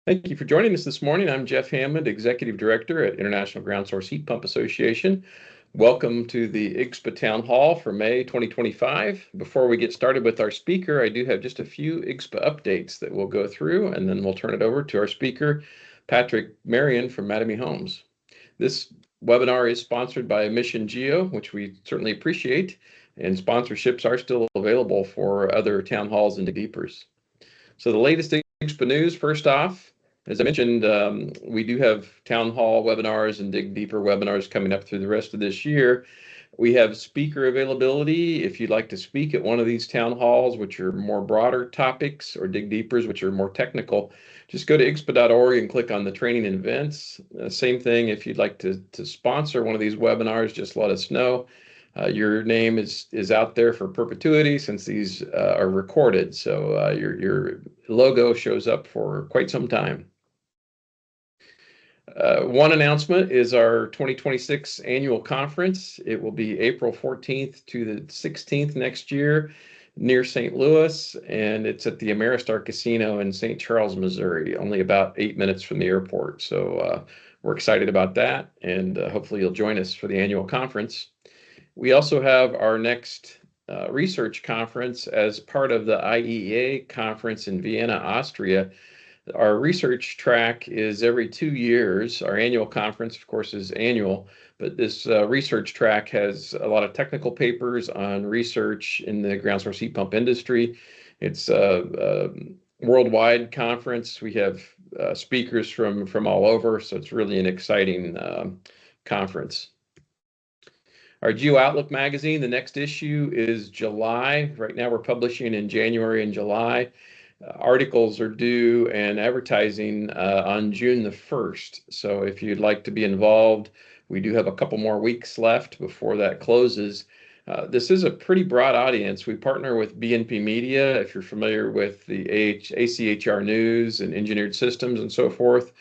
Thank you for joining us this morning. I'm Jeff Hammond, Executive Director at International Ground Source Heat Pump Association. Welcome to the IGSHPA Town Hall for May 2025. Before we get started with our speaker, I do have just a few IGSHPA updates that we'll go through, and then we'll turn it over to our speaker, Patrick Marion from Mattamy Homes. This webinar is sponsored by Mission Geo, which we certainly appreciate, and sponsorships are still available for other town halls and deepers. So the latest IGSHPA news, first off, as I mentioned, we do have town hall webinars and dig deeper webinars coming up through the rest of this year. We have speaker availability. If you'd like to speak at one of these town halls, which are more broader topics, or dig deepers, which are more technical, just go to IGSHPA.org and click on the training and events. Same thing, if you'd like to sponsor one of these webinars, just let us know. Your name is out there for perpetuity since these are recorded, so your logo shows up for quite some time. One announcement is our 2026 annual conference. It will be April 14th to the 16th next year near St. Louis, and it's at the Ameristar Casino in St. Charles, Missouri, only about 8 minutes from the airport. So we're excited about that, and hopefully you'll join us for the annual conference. We also have our next research conference as part of the IEA conference in Vienna, Austria. Our research track is every 2 years. Our annual conference, of course, is annual, but this research track has a lot of technical papers on research in the ground source heat pump industry. It's a worldwide conference. We have speakers from all over, so it's really an exciting conference. Our Geo Outlook magazine, the next issue is July. Right now we're publishing in January and July. Articles are due and advertising on June the 1st. So if you'd like to be involved, we do have a couple more weeks left before that closes. This is a pretty broad audience. We partner with BNP Media, if you're familiar with the ACHR News and Engineered Systems and so forth.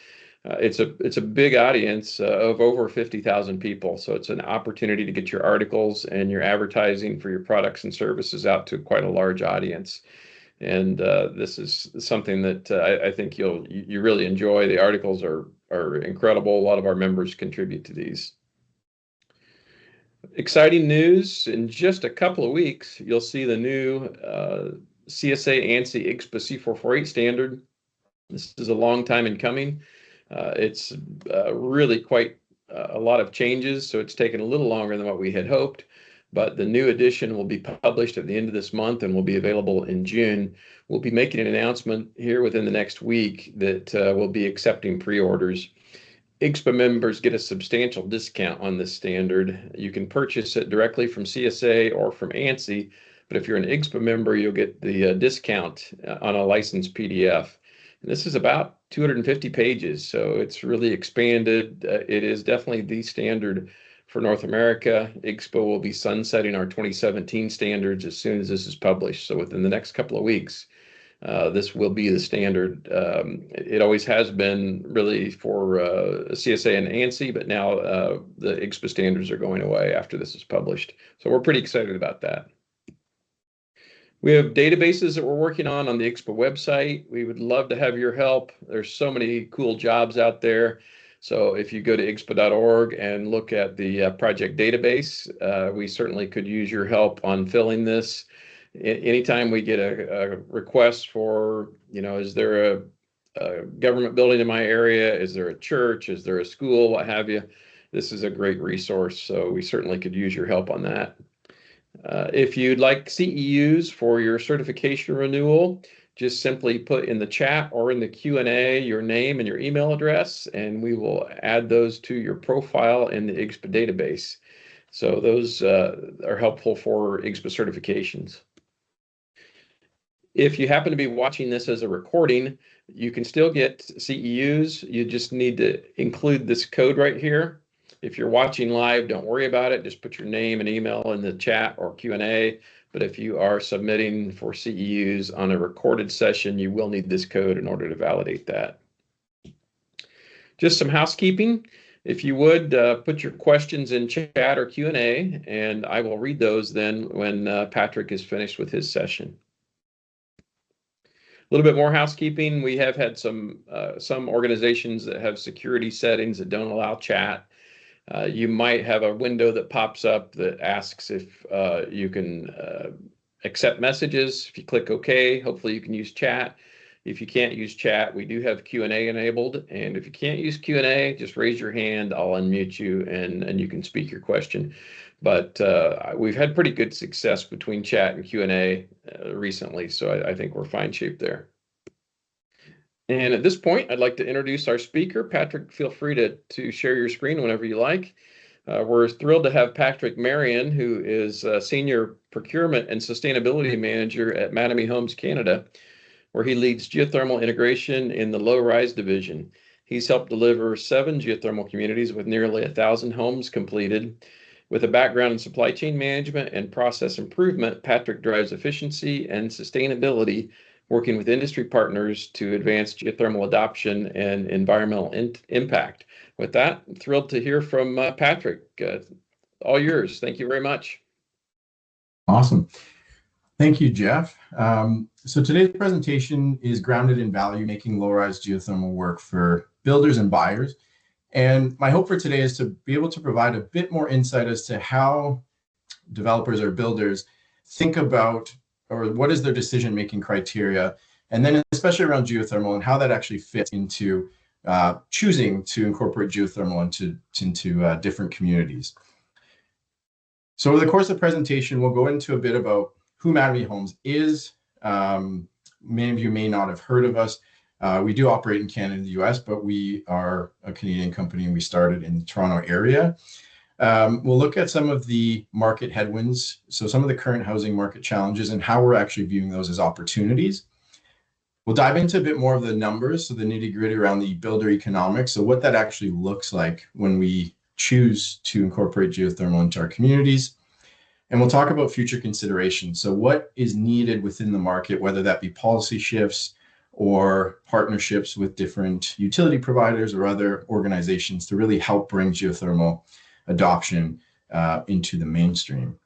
It's a big audience of over 50,000 people. So it's an opportunity to get your articles and your advertising for your products and services out to quite a large audience. And this is something that I think you really enjoy. The articles are incredible. A lot of our members contribute to these. Exciting news. In just a couple of weeks, you'll see the new CSA ANSI IGSHPA C448 standard. This is a long time in coming. It's really quite a lot of changes, so it's taken a little longer than what we had hoped. But the new edition will be published at the end of this month and will be available in June. We'll be making an announcement here within the next week that we'll be accepting pre-orders. IGSHPA members get a substantial discount on this standard. You can purchase it directly from CSA or from ANSI, but if you're an IGSHPA member, you'll get the discount on a licensed PDF. And this is about 250 pages, so it's really expanded. It is definitely the standard for North America. IGSHPA will be sunsetting our 2017 standards as soon as this is published. So within the next couple of weeks, this will be the standard. It always has been really for CSA and ANSI, but now the IGSHPA standards are going away after this is published. So we're pretty excited about that. We have databases that we're working on the IGSHPA website. We would love to have your help. There's so many cool jobs out there. So if you go to IGSHPA.org and look at the project database, we certainly could use your help on filling this. Anytime we get a request for, is there a government building in my area? Is there a church? Is there a school? What have you? This is a great resource. So we certainly could use your help on that. If you'd like CEUs for your certification renewal, just simply put in the chat or in the Q&A your name and your email address, and we will add those to your profile in the IGSHPA database. So those are helpful for IGSHPA certifications. If you happen to be watching this as a recording, you can still get CEUs. You just need to include this code right here. If you're watching live, don't worry about it. Just put your name and email in the chat or Q&A. But if you are submitting for CEUs on a recorded session, you will need this code in order to validate that. Just some housekeeping. If you would, put your questions in chat or Q&A, and I will read those then when Patrick is finished with his session. little bit more housekeeping. We have had some organizations that have security settings that don't allow chat. You might have a window that pops up that asks if you can accept messages. If you click OK, hopefully you can use chat. If you can't use chat, we do have Q&A enabled. And if you can't use Q&A, just raise your hand. I'll unmute you and you can speak your question. But we've had pretty good success between chat and Q&A recently, so I think we're fine shape there. And at this point, I'd like to introduce our speaker. Patrick, feel free to share your screen whenever you like. We're thrilled to have Patrick Marion, who is Senior Procurement and Sustainability Manager at Mattamy Homes Canada, where he leads geothermal integration in the low-rise division. He's helped deliver 7 geothermal communities with nearly 1,000 homes completed. With a background in supply chain management and process improvement, Patrick drives efficiency and sustainability, working with industry partners to advance geothermal adoption and environmental impact. With that, I'm thrilled to hear from Patrick. All yours. Thank you very much. Awesome. Thank you, Jeff. So today's presentation is grounded in value, making low-rise geothermal work for builders and buyers. And my hope for today is to be able to provide a bit more insight as to how developers or builders think about, or what is their decision-making criteria, and then especially around geothermal and how that actually fits into choosing to incorporate geothermal into different communities. So over the course of the presentation, we'll go into a bit about who Mattamy Homes is. Many of you may not have heard of us. We do operate in Canada and the US, but we are a Canadian company and we started in the Toronto area. We'll look at some of the market headwinds, so some of the current housing market challenges and how we're actually viewing those as opportunities. We'll dive into a bit more of the numbers, so the nitty-gritty around the builder economics, so what that actually looks like when we choose to incorporate geothermal into our communities. And we'll talk about future considerations, so what is needed within the market, whether that be policy shifts or partnerships with different utility providers or other organizations to really help bring geothermal adoption into the mainstream.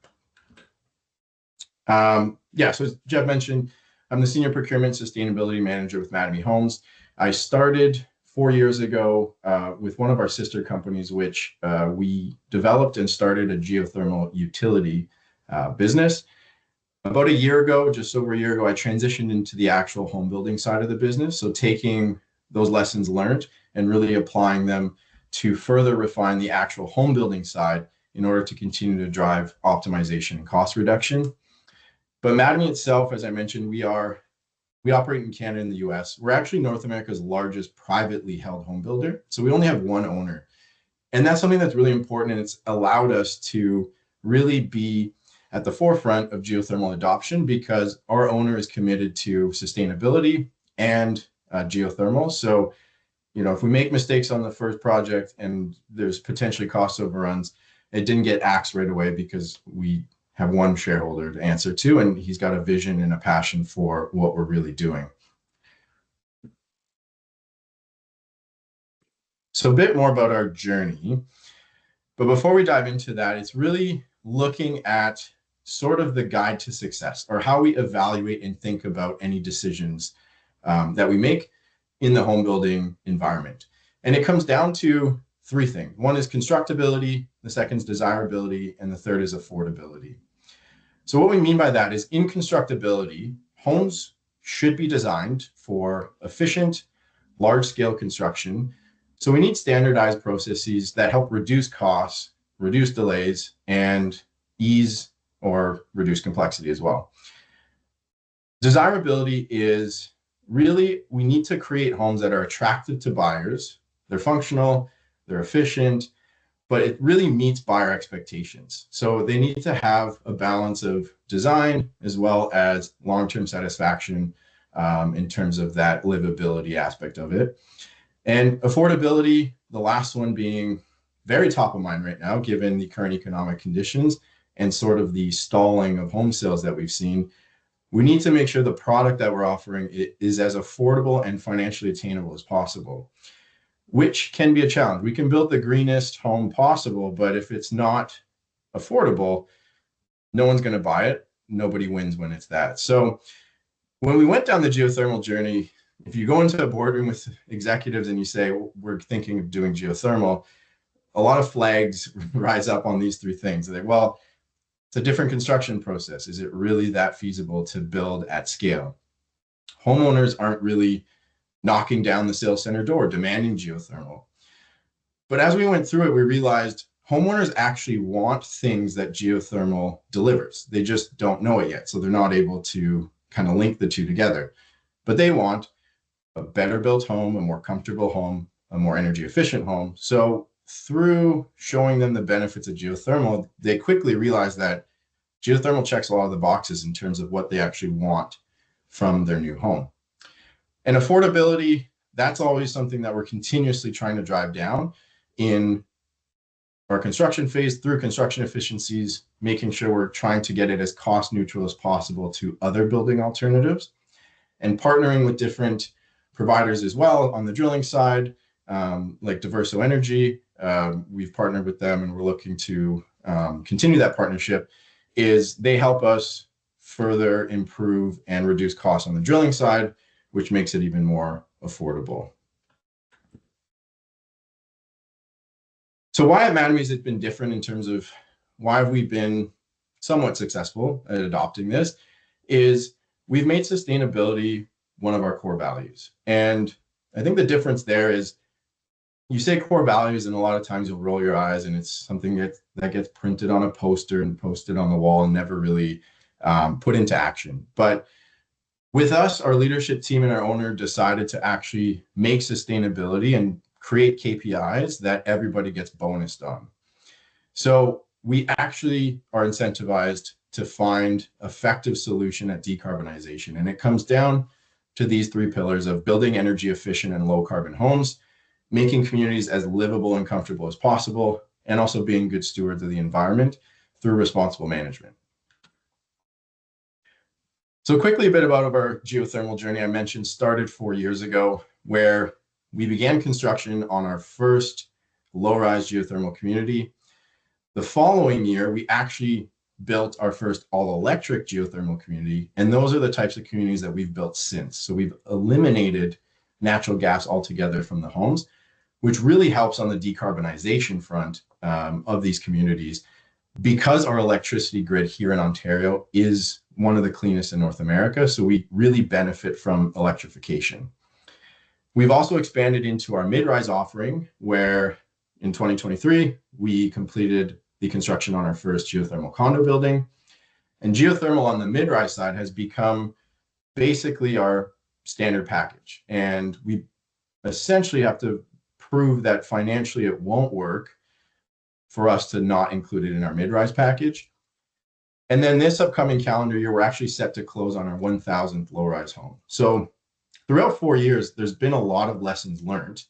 So as Jeff mentioned, I'm the Senior Procurement Sustainability Manager with Mattamy Homes. I started 4 years ago with one of our sister companies, which we developed and started a geothermal utility business. About a year ago, just over a year ago, I transitioned into the actual home building side of the business. So taking those lessons learned and really applying them to further refine the actual home building side in order to continue to drive optimization and cost reduction. But Mattamy itself, as I mentioned, we operate in Canada and the US. We're actually North America's largest privately held home builder. So we only have one owner. And that's something that's really important, and it's allowed us to really be at the forefront of geothermal adoption because our owner is committed to sustainability and geothermal. So, if we make mistakes on the first project and there's potentially cost overruns, it didn't get axed right away because we have one shareholder to answer to, and he's got a vision and a passion for what we're really doing. So a bit more about our journey. But before we dive into that, it's really looking at sort of the guide to success, or how we evaluate and think about any decisions that we make in the home building environment. And it comes down to 3 things. One is constructability, the second is desirability, and the third is affordability. So what we mean by that is, in constructability, homes should be designed for efficient, large-scale construction. So we need standardized processes that help reduce costs, reduce delays, and ease or reduce complexity as well. Desirability is really, we need to create homes that are attractive to buyers. They're functional, they're efficient, but it really meets buyer expectations. So they need to have a balance of design as well as long-term satisfaction in terms of that livability aspect of it. And affordability, the last one being very top of mind right now, given the current economic conditions and sort of the stalling of home sales that we've seen. We need to make sure the product that we're offering is as affordable and financially attainable as possible, which can be a challenge. We can build the greenest home possible, but if it's not affordable, no one's going to buy it. Nobody wins when it's that. So When we went down the geothermal journey, if you go into a boardroom with executives and you say, we're thinking of doing geothermal, a lot of flags rise up on these three things. They're, well, it's a different construction process. Is it really that feasible to build at scale? Homeowners aren't really knocking down the sales center door demanding geothermal. But as we went through it, we realized homeowners actually want things that geothermal delivers. They just don't know it yet. So they're not able to kind of link the two together. But they want a better built home, a more comfortable home, a more energy efficient home. So through showing them the benefits of geothermal, they quickly realized that geothermal checks a lot of the boxes in terms of what they actually want from their new home. And affordability, that's always something that we're continuously trying to drive down in our construction phase through construction efficiencies, making sure we're trying to get it as cost neutral as possible to other building alternatives, and partnering with different providers as well on the drilling side, like Diverso Energy. We've partnered with them and we're looking to continue that partnership. Is they help us further improve and reduce costs on the drilling side, which makes it even more affordable. So why at Mattamy has it been different in terms of why have we been somewhat successful at adopting this is we've made sustainability one of our core values. And I think the difference there is you say core values and a lot of times you'll roll your eyes and it's something that gets printed on a poster and posted on the wall and never really put into action. But with us, our leadership team and our owner decided to actually make sustainability and create KPIs that everybody gets bonused on. So we actually are incentivized to find effective solution at decarbonization. And it comes down to these three pillars of building energy efficient and low carbon homes, making communities as livable and comfortable as possible, and also being good stewards of the environment through responsible management. So quickly, a bit about our geothermal journey I mentioned started 4 years ago, where we began construction on our first low-rise geothermal community. The following year, we actually built our first all-electric geothermal community, and those are the types of communities that we've built since. So we've eliminated natural gas altogether from the homes, which really helps on the decarbonization front of these communities, because our electricity grid here in Ontario is one of the cleanest in North America. So we really benefit from electrification. We've also expanded into our mid-rise offering, where in 2023, we completed the construction on our first geothermal condo building. And geothermal on the mid-rise side has become basically our standard package. And we essentially have to prove that financially it won't work for us to not include it in our mid-rise package. And then this upcoming calendar year, we're actually set to close on our 1,000th low-rise home. So throughout 4 years, there's been a lot of lessons learned,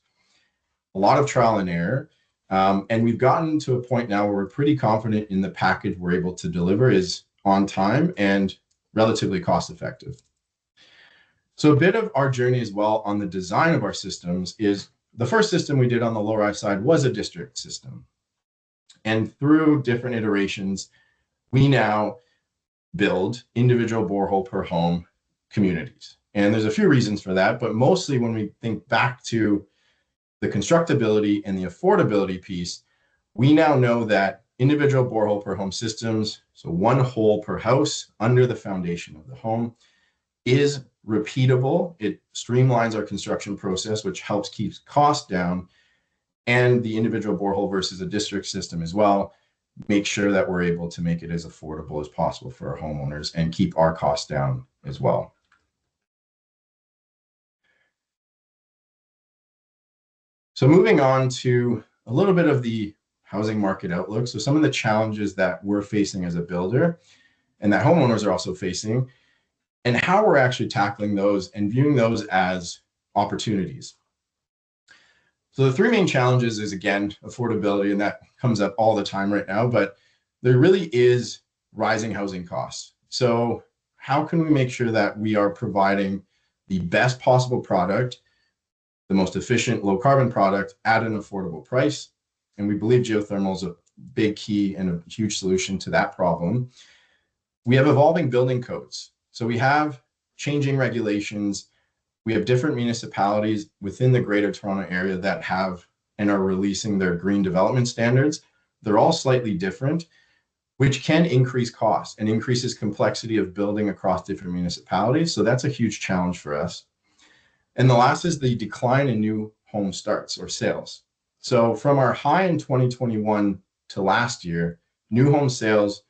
a lot of trial and error. And we've gotten to a point now where we're pretty confident in the package we're able to deliver is on time and relatively cost effective. So a bit of our journey as well on the design of our systems is the first system we did on the low-rise side was a district system. And through different iterations, we now build individual borehole per home communities. And there's a few reasons for that, but mostly when we think back to the constructability and the affordability piece, we now know that individual borehole per home systems, so one hole per house under the foundation of the home, is repeatable. It streamlines our construction process, which helps keep costs down, and the individual borehole versus a district system as well, make sure that we're able to make it as affordable as possible for our homeowners and keep our costs down as well. So moving on to a little bit of the housing market outlook. So some of the challenges that we're facing as a builder and that homeowners are also facing, and how we're actually tackling those and viewing those as opportunities. So the three main challenges is, again, affordability, and that comes up all the time right now, but there really is rising housing costs. So how can we make sure that we are providing the best possible product, the most efficient low carbon product at an affordable price? And we believe geothermal is a big key and a huge solution to that problem. We have evolving building codes. So we have changing regulations. We have different municipalities within the Greater Toronto Area that have and are releasing their green development standards. They're all slightly different, which can increase costs and increases complexity of building across different municipalities. So that's a huge challenge for us. And the last is the decline in new home starts or sales. So from our high in 2021 to last year, new home sales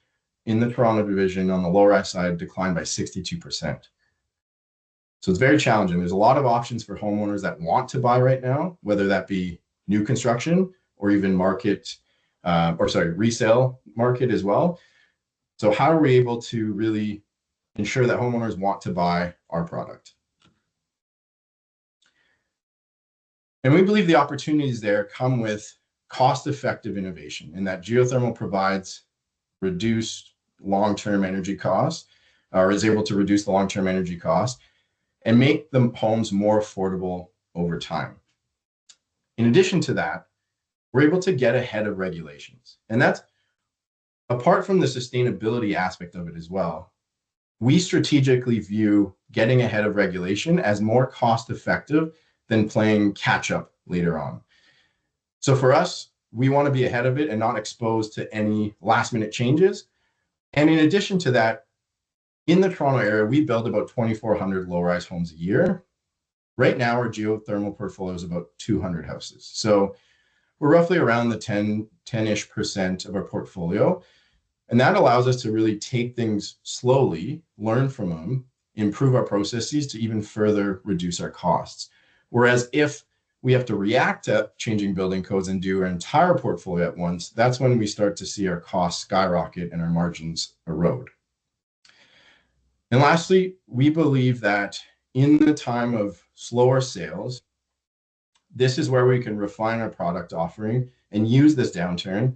in the Toronto division on the low-rise side declined by 62%. So it's very challenging. There's a lot of options for homeowners that want to buy right now, whether that be new construction or even resale market as well. So how are we able to really ensure that homeowners want to buy our product? And we believe the opportunities there come with cost-effective innovation, and that geothermal provides reduced long-term energy costs, or is able to reduce the long-term energy costs and make the homes more affordable over time. In addition to that, we're able to get ahead of regulations. And that's apart from the sustainability aspect of it as well. We strategically view getting ahead of regulation as more cost-effective than playing catch-up later on. So for us, we want to be ahead of it and not exposed to any last-minute changes. And in addition to that, in the Toronto area, we build about 2,400 low-rise homes a year. Right now, our geothermal portfolio is about 200 houses. So we're roughly around the 10-ish% of our portfolio. And that allows us to really take things slowly, learn from them, improve our processes to even further reduce our costs. Whereas if we have to react to changing building codes and do our entire portfolio at once, that's when we start to see our costs skyrocket and our margins erode. And lastly, we believe that in the time of slower sales, this is where we can refine our product offering and use this downturn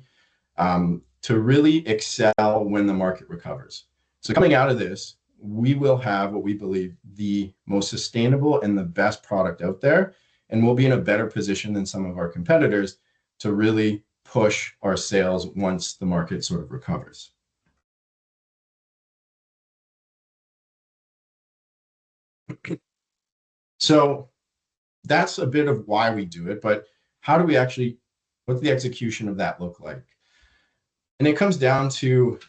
to really excel when the market recovers. So coming out of this, we will have what we believe the most sustainable and the best product out there, and we'll be in a better position than some of our competitors to really push our sales once the market sort of recovers. So that's a bit of why we do it, but how do we actually, what's the execution of that look like? And it comes down to,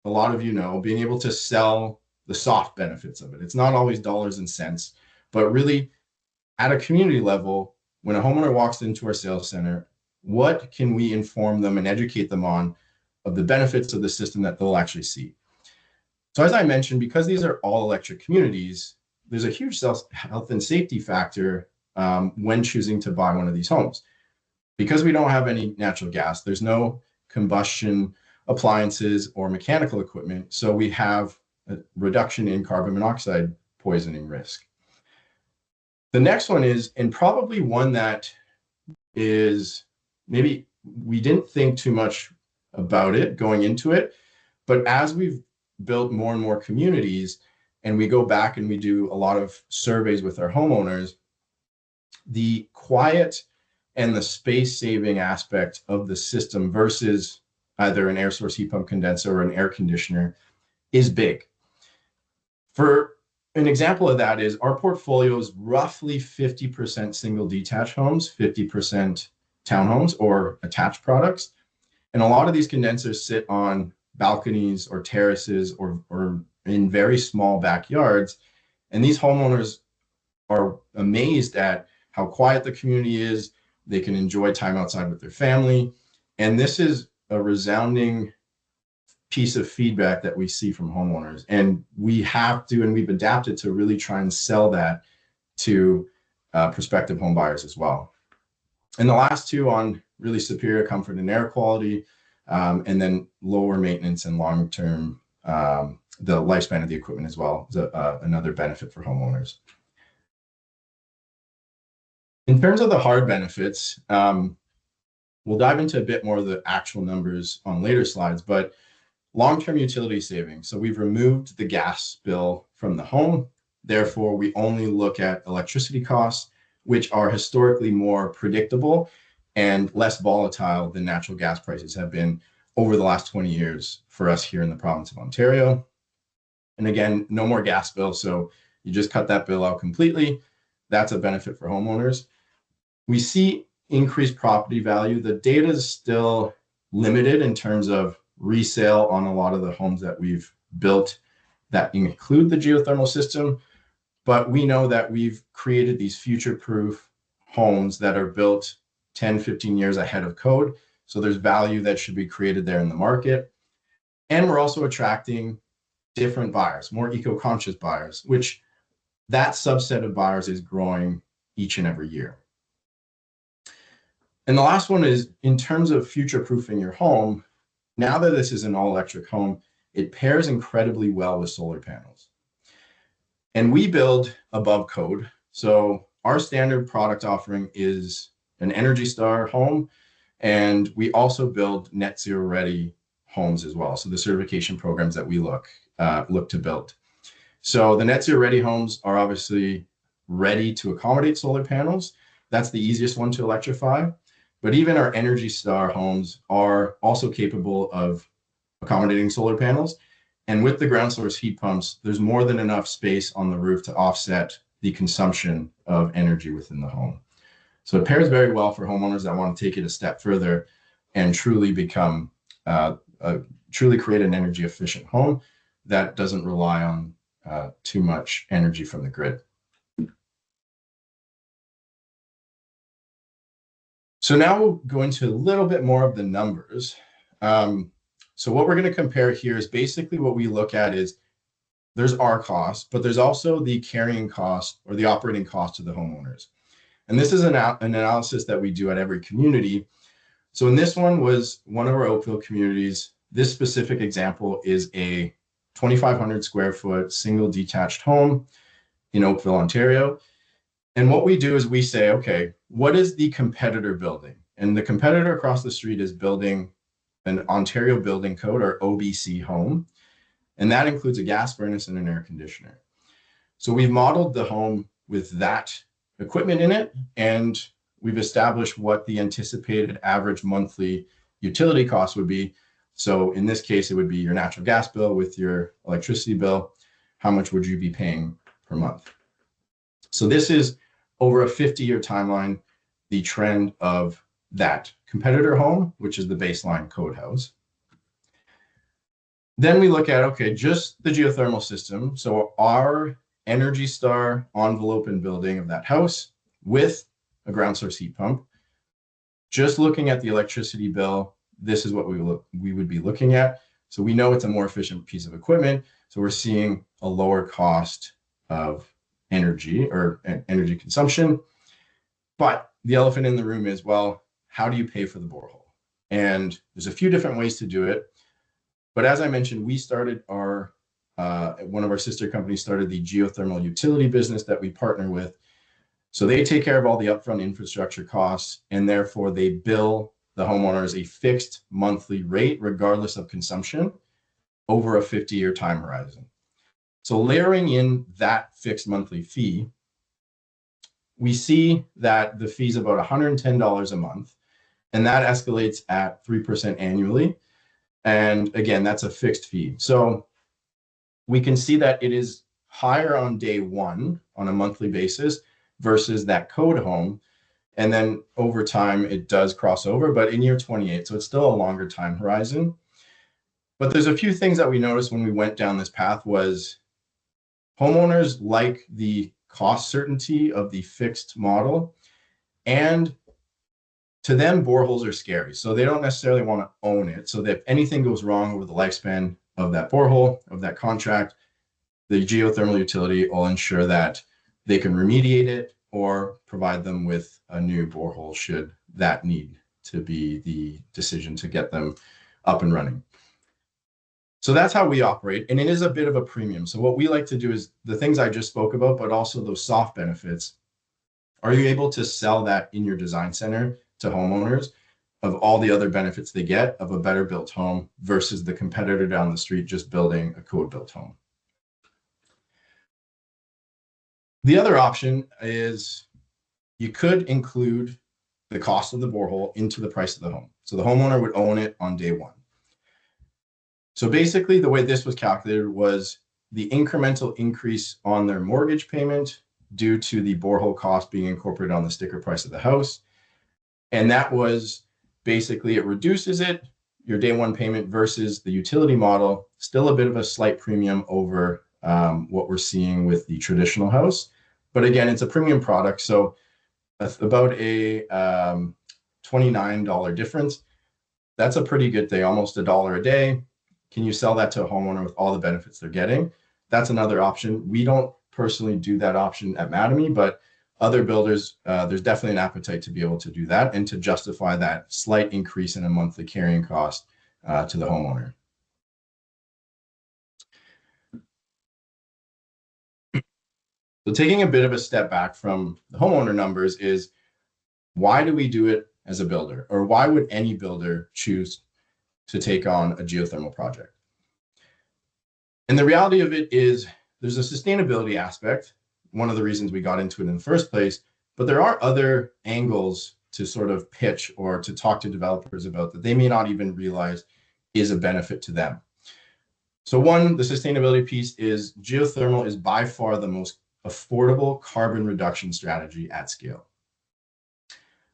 a lot of you know, being able to sell the soft benefits of it. It's not always dollars and cents, but really at a community level, when a homeowner walks into our sales center, what can we inform them and educate them on of the benefits of the system that they'll actually see? So as I mentioned, because these are all electric communities, there's a huge health and safety factor when choosing to buy one of these homes. Because we don't have any natural gas, there's no combustion appliances or mechanical equipment, so we have a reduction in carbon monoxide poisoning risk. The next one is, and probably one that is maybe we didn't think too much about it going into it, but as we've built more and more communities and we go back and we do a lot of surveys with our homeowners, the quiet and the space saving aspect of the system versus either an air source heat pump condenser or an air conditioner is big. For an example of that is our portfolio is roughly 50% single detached homes, 50% townhomes or attached products. And a lot of these condensers sit on balconies or terraces or in very small backyards. And these homeowners are amazed at how quiet the community is. They can enjoy time outside with their family. And this is a resounding piece of feedback that we see from homeowners. And we have to, and we've adapted to really try and sell that to prospective home buyers as well. And the last two on really superior comfort and air quality, and then lower maintenance and long-term, the lifespan of the equipment as well is another benefit for homeowners. In terms of the hard benefits, we'll dive into a bit more of the actual numbers on later slides, but long-term utility savings. So we've removed the gas bill from the home. Therefore, we only look at electricity costs, which are historically more predictable and less volatile than natural gas prices have been over the last 20 years for us here in the province of Ontario. And again, no more gas bill. So you just cut that bill out completely. That's a benefit for homeowners. We see increased property value. The data is still limited in terms of resale on a lot of the homes that we've built that include the geothermal system. But we know that we've created these future-proof homes that are built 10, 15 years ahead of code. So there's value that should be created there in the market. And we're also attracting different buyers, more eco-conscious buyers, which that subset of buyers is growing each and every year. And the last one is in terms of future-proofing your home. Now that this is an all-electric home, it pairs incredibly well with solar panels. And we build above code. So our standard product offering is an Energy Star home, and we also build net zero ready homes as well. So the certification programs that we look to build. So the net zero ready homes are obviously ready to accommodate solar panels. That's the easiest one to electrify. But even our Energy Star homes are also capable of accommodating solar panels. And with the ground source heat pumps, there's more than enough space on the roof to offset the consumption of energy within the home. So it pairs very well for homeowners that want to take it a step further and truly become, truly create an energy efficient home that doesn't rely on too much energy from the grid. So now we'll go into a little bit more of the numbers. So what we're going to compare here is basically what we look at is there's our cost, but there's also the carrying cost or the operating cost to the homeowners. And this is an analysis that we do at every community. So in this one was one of our Oakville communities. This specific example is a 2,500 square foot single detached home in Oakville, Ontario. And what we do is we say, okay, what is the competitor building? And the competitor across the street is building an Ontario Building Code or OBC home. And that includes a gas furnace and an air conditioner. So we've modeled the home with that equipment in it, and we've established what the anticipated average monthly utility cost would be. So in this case, it would be your natural gas bill with your electricity bill. How much would you be paying per month? So this is over a 50-year timeline, the trend of that competitor home, which is the baseline code house. Then we look at, okay, just the geothermal system. So our Energy Star envelope and building of that house with a ground source heat pump. Just looking at the electricity bill, this is what we would be looking at. So we know it's a more efficient piece of equipment. So we're seeing a lower cost of energy or energy consumption. But the elephant in the room is, well, how do you pay for the borehole? And there's a few different ways to do it. But as I mentioned, we started our one of our sister companies started the geothermal utility business that we partner with. So they take care of all the upfront infrastructure costs, and therefore they bill the homeowners a fixed monthly rate, regardless of consumption, over a 50-year time horizon. So layering in that fixed monthly fee, we see that the fee is about $110 a month, and that escalates at 3% annually. And again, that's a fixed fee. So we can see that it is higher on day one on a monthly basis versus that code home. And then over time, it does cross over, but in year 28, so it's still a longer time horizon. But there's a few things that we noticed when we went down this path was homeowners like the cost certainty of the fixed model, and to them, boreholes are scary. So they don't necessarily want to own it. So that if anything goes wrong over the lifespan of that borehole, of that contract, the geothermal utility will ensure that they can remediate it or provide them with a new borehole should that need to be the decision to get them up and running. So that's how we operate. And it is a bit of a premium. So what we like to do is the things I just spoke about, but also those soft benefits. Are you able to sell that in your design center to homeowners of all the other benefits they get of a better built home versus the competitor down the street just building a code built home? The other option is you could include the cost of the borehole into the price of the home. So the homeowner would own it on day one. So basically the way this was calculated was the incremental increase on their mortgage payment due to the borehole cost being incorporated on the sticker price of the house. And that was basically, it reduces it, your day one payment versus the utility model, still a bit of a slight premium over what we're seeing with the traditional house. But again, it's a premium product. So about a $29 difference. That's a pretty good thing, almost $1 a day. Can you sell that to a homeowner with all the benefits they're getting? That's another option. We don't personally do that option at Mattamy, but other builders, there's definitely an appetite to be able to do that and to justify that slight increase in a monthly carrying cost to the homeowner. So taking a bit of a step back from the homeowner numbers is, why do we do it as a builder? Or why would any builder choose to take on a geothermal project? And the reality of it is there's a sustainability aspect, one of the reasons we got into it in the first place, but there are other angles to sort of pitch or to talk to developers about that they may not even realize is a benefit to them. So one, the sustainability piece is geothermal is by far the most affordable carbon reduction strategy at scale.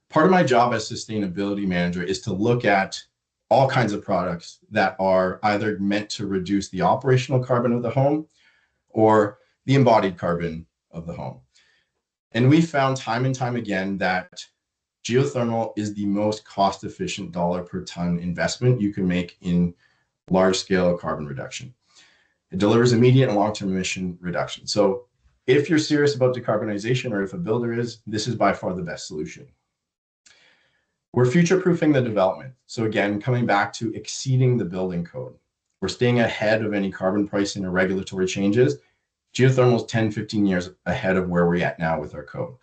Part of my job as sustainability manager is to look at all kinds of products that are either meant to reduce the operational carbon of the home or the embodied carbon of the home. And we found time and time again that geothermal is the most cost-efficient dollar per ton investment you can make in large-scale carbon reduction. It delivers immediate and long-term emission reduction. So if you're serious about decarbonization, or if a builder is, this is by far the best solution. We're future-proofing the development. So again, coming back to exceeding the building code. We're staying ahead of any carbon pricing or regulatory changes. Geothermal is 10, 15 years ahead of where we're at now with our code.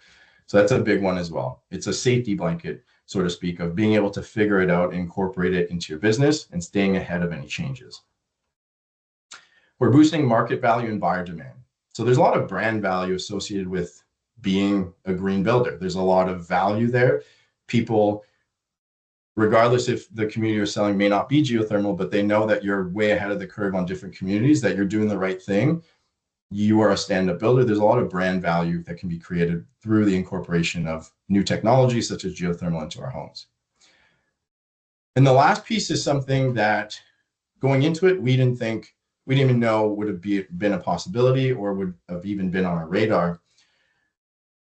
So that's a big one as well. It's a safety blanket, so to speak, of being able to figure it out and incorporate it into your business and staying ahead of any changes. We're boosting market value and buyer demand. So there's a lot of brand value associated with being a green builder. There's a lot of value there. People, regardless if the community you're selling may not be geothermal, but they know that you're way ahead of the curve on different communities, that you're doing the right thing. You are a stand-up builder. There's a lot of brand value that can be created through the incorporation of new technologies such as geothermal into our homes. And the last piece is something that going into it, we didn't even know would have been a possibility or would have even been on our radar,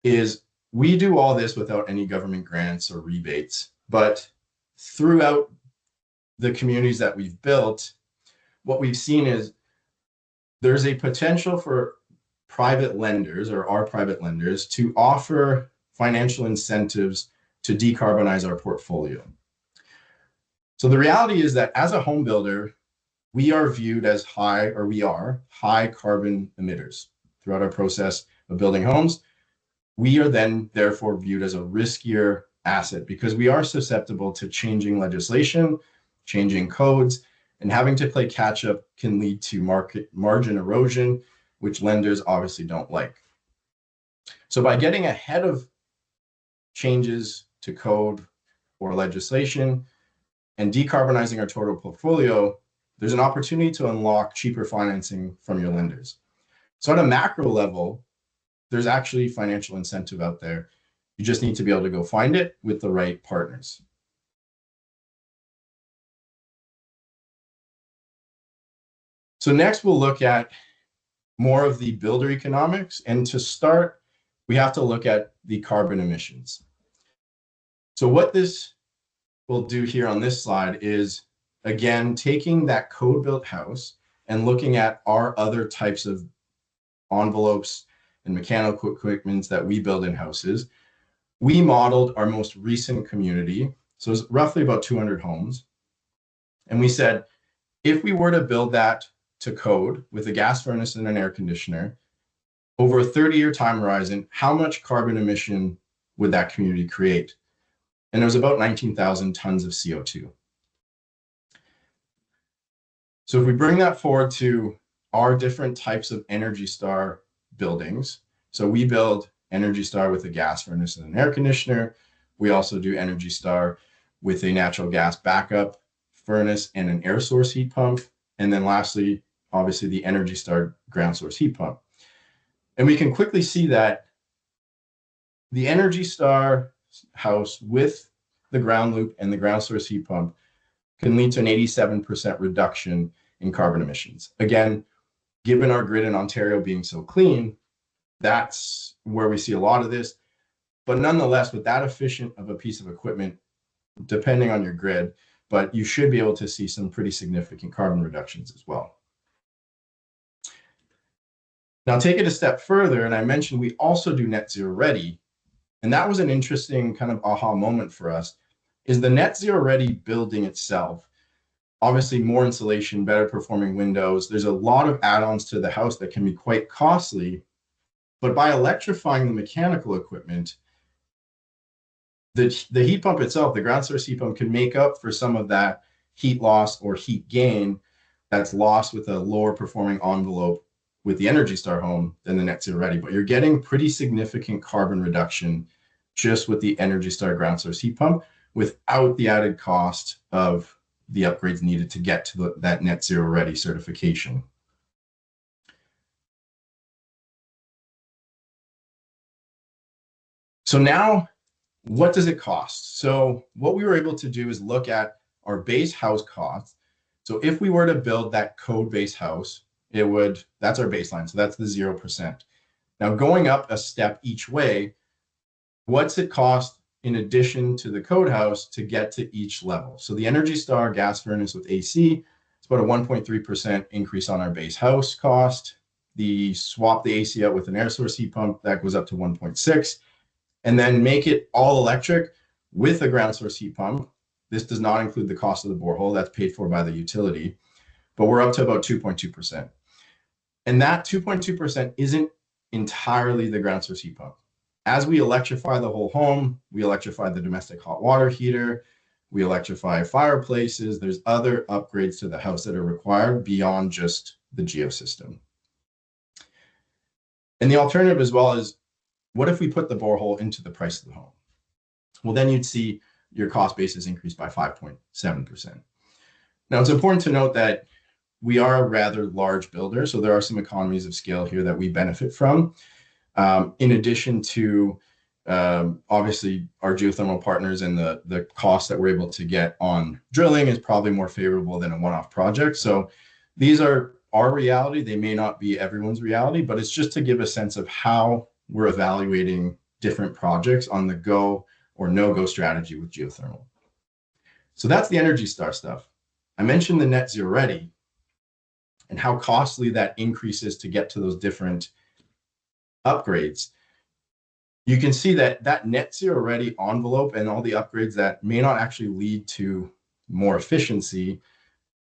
is we do all this without any government grants or rebates. But throughout the communities that we've built, what we've seen is there's a potential for private lenders, or our private lenders, to offer financial incentives to decarbonize our portfolio. So the reality is that as a home builder, we are viewed as high carbon emitters throughout our process of building homes. We are then therefore viewed as a riskier asset because we are susceptible to changing legislation, changing codes, and having to play catch up can lead to margin erosion, which lenders obviously don't like. So by getting ahead of changes to code or legislation and decarbonizing our total portfolio, there's an opportunity to unlock cheaper financing from your lenders. So at a macro level, there's actually financial incentive out there. You just need to be able to go find it with the right partners. So next we'll look at more of the builder economics. And to start, we have to look at the carbon emissions. So what this will do here on this slide is, again, taking that code-built house and looking at our other types of envelopes and mechanical equipment that we build in houses. We modeled our most recent community, so it's roughly about 200 homes. And we said, if we were to build that to code with a gas furnace and an air conditioner, over a 30-year time horizon, how much carbon emission would that community create? And it was about 19,000 tons of CO2. So if we bring that forward to our different types of Energy Star buildings, so we build Energy Star with a gas furnace and an air conditioner. We also do Energy Star with a natural gas backup furnace and an air source heat pump. And then lastly, obviously the Energy Star ground source heat pump. And we can quickly see that the Energy Star house with the ground loop and the ground source heat pump can lead to an 87% reduction in carbon emissions. Again, given our grid in Ontario being so clean, that's where we see a lot of this. But nonetheless, with that efficient of a piece of equipment, depending on your grid, but you should be able to see some pretty significant carbon reductions as well. Now take it a step further, and I mentioned we also do net zero ready. And that was an interesting kind of aha moment for us, is the net zero ready building itself. Obviously more insulation, better performing windows. There's a lot of add-ons to the house that can be quite costly, but by electrifying the mechanical equipment, the heat pump itself, the ground source heat pump, can make up for some of that heat loss or heat gain that's lost with a lower performing envelope with the Energy Star home than the net zero ready. But you're getting pretty significant carbon reduction just with the Energy Star ground source heat pump without the added cost of the upgrades needed to get to that net zero ready certification. So now, what does it cost? So what we were able to do is look at our base house costs. So if we were to build that code-based house, that's our baseline. So that's the 0%. Now going up a step each way, what's it cost in addition to the code house to get to each level? So the Energy Star gas furnace with AC, it's about a 1.3% increase on our base house cost. Swap the AC out with an air source heat pump, that goes up to 1.6. And then make it all electric with a ground source heat pump. This does not include the cost of the borehole, that's paid for by the utility, but we're up to about 2.2%. And that 2.2% isn't entirely the ground source heat pump. As we electrify the whole home, we electrify the domestic hot water heater, we electrify fireplaces, there's other upgrades to the house that are required beyond just the geosystem. And the alternative as well is, what if we put the borehole into the price of the home? Well, then you'd see your cost basis increase by 5.7%. Now, it's important to note that we are a rather large builder, so there are some economies of scale here that we benefit from. In addition to obviously our geothermal partners, and the cost that we're able to get on drilling is probably more favorable than a one-off project. So these are our reality. They may not be everyone's reality, but it's just to give a sense of how we're evaluating different projects on the go or no-go strategy with geothermal. So that's the Energy Star stuff. I mentioned the net zero ready and how costly that increases to get to those different upgrades. You can see that that net zero ready envelope and all the upgrades that may not actually lead to more efficiency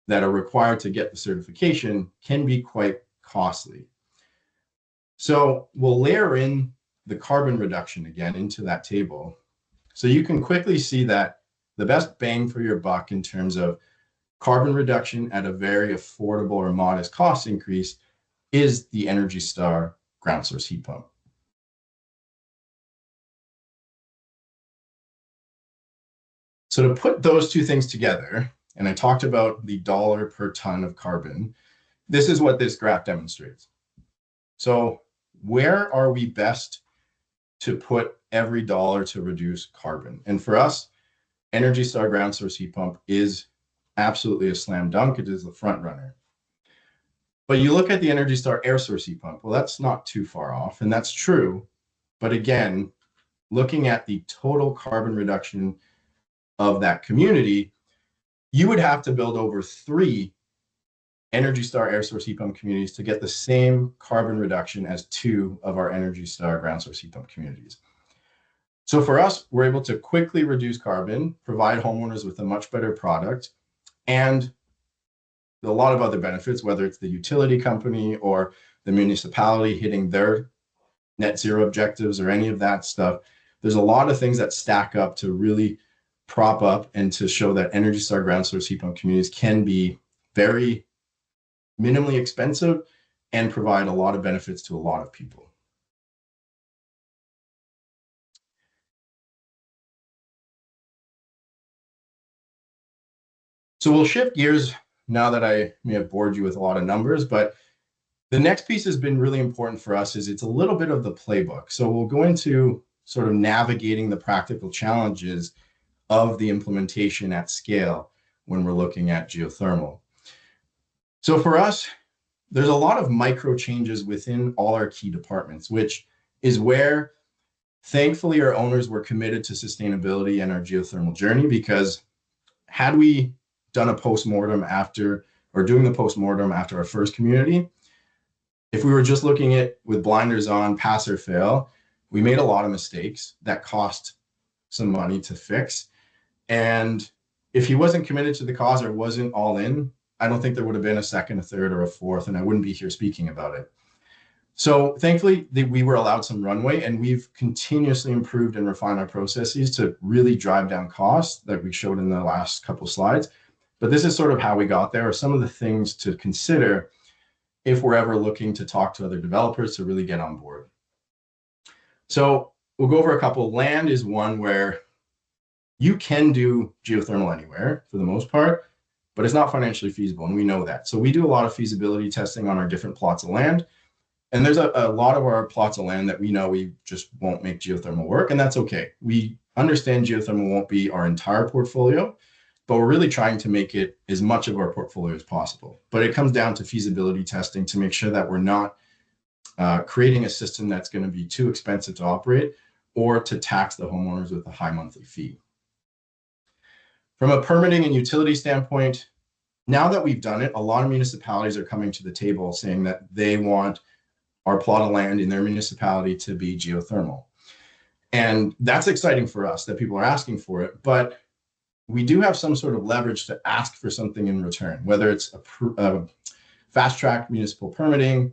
that are required to get the certification can be quite costly. So we'll layer in the carbon reduction again into that table. So you can quickly see that the best bang for your buck in terms of carbon reduction at a very affordable or modest cost increase is the Energy Star ground source heat pump. So to put those two things together, and I talked about the dollar per ton of carbon, this is what this graph demonstrates. So where are we best to put every dollar to reduce carbon? And for us, Energy Star ground source heat pump is absolutely a slam dunk. It is the front runner. But you look at the Energy Star air source heat pump, well, that's not too far off, and that's true. But again, looking at the total carbon reduction of that community, you would have to build over 3 Energy Star air source heat pump communities to get the same carbon reduction as 2 of our Energy Star ground source heat pump communities. So for us, we're able to quickly reduce carbon, provide homeowners with a much better product, and a lot of other benefits, whether it's the utility company or the municipality hitting their net zero objectives or any of that stuff. There's a lot of things that stack up to really prop up and to show that Energy Star ground source heat pump communities can be very minimally expensive and provide a lot of benefits to a lot of people. So we'll shift gears now that I may have bored you with a lot of numbers, but the next piece has been really important for us is it's a little bit of the playbook. So we'll go into sort of navigating the practical challenges of the implementation at scale when we're looking at geothermal. So for us, there's a lot of micro changes within all our key departments, which is where thankfully our owners were committed to sustainability and our geothermal journey, because had we done a postmortem after, or doing the postmortem after our first community, if we were just looking at with blinders on, pass or fail, we made a lot of mistakes that cost some money to fix. And if he wasn't committed to the cause or wasn't all in, I don't think there would have been a second, a third, or a fourth, and I wouldn't be here speaking about it. So thankfully, we were allowed some runway, and we've continuously improved and refined our processes to really drive down costs that we showed in the last couple slides. But this is sort of how we got there, or some of the things to consider if we're ever looking to talk to other developers to really get on board. So we'll go over a couple. Land is one where you can do geothermal anywhere for the most part, but it's not financially feasible, and we know that. So we do a lot of feasibility testing on our different plots of land. And there's a lot of our plots of land that we know we just won't make geothermal work, and that's okay. We understand geothermal won't be our entire portfolio, but we're really trying to make it as much of our portfolio as possible. But it comes down to feasibility testing to make sure that we're not creating a system that's going to be too expensive to operate or to tax the homeowners with a high monthly fee. From a permitting and utility standpoint, now that we've done it, a lot of municipalities are coming to the table saying that they want our plot of land in their municipality to be geothermal. And that's exciting for us that people are asking for it, but we do have some sort of leverage to ask for something in return, whether it's a fast-track municipal permitting,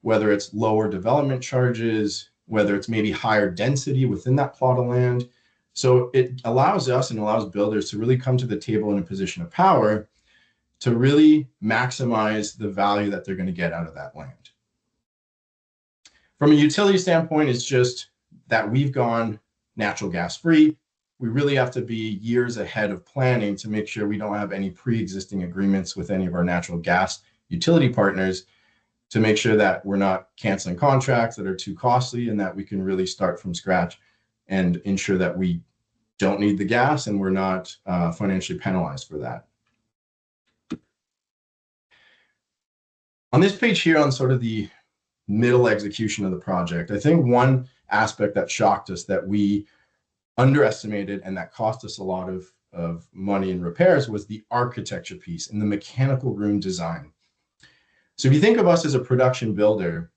whether it's lower development charges, whether it's maybe higher density within that plot of land. So it allows us and allows builders to really come to the table in a position of power to really maximize the value that they're going to get out of that land. From a utility standpoint, it's just that we've gone natural gas free. We really have to be years ahead of planning to make sure we don't have any pre-existing agreements with any of our natural gas utility partners, to make sure that we're not canceling contracts that are too costly, and that we can really start from scratch and ensure that we don't need the gas and we're not financially penalized for that. On this page here, on sort of the middle execution of the project, I think one aspect that shocked us that we underestimated and that cost us a lot of money in repairs was the architecture piece and the mechanical room design. So if you think of us as a production builder,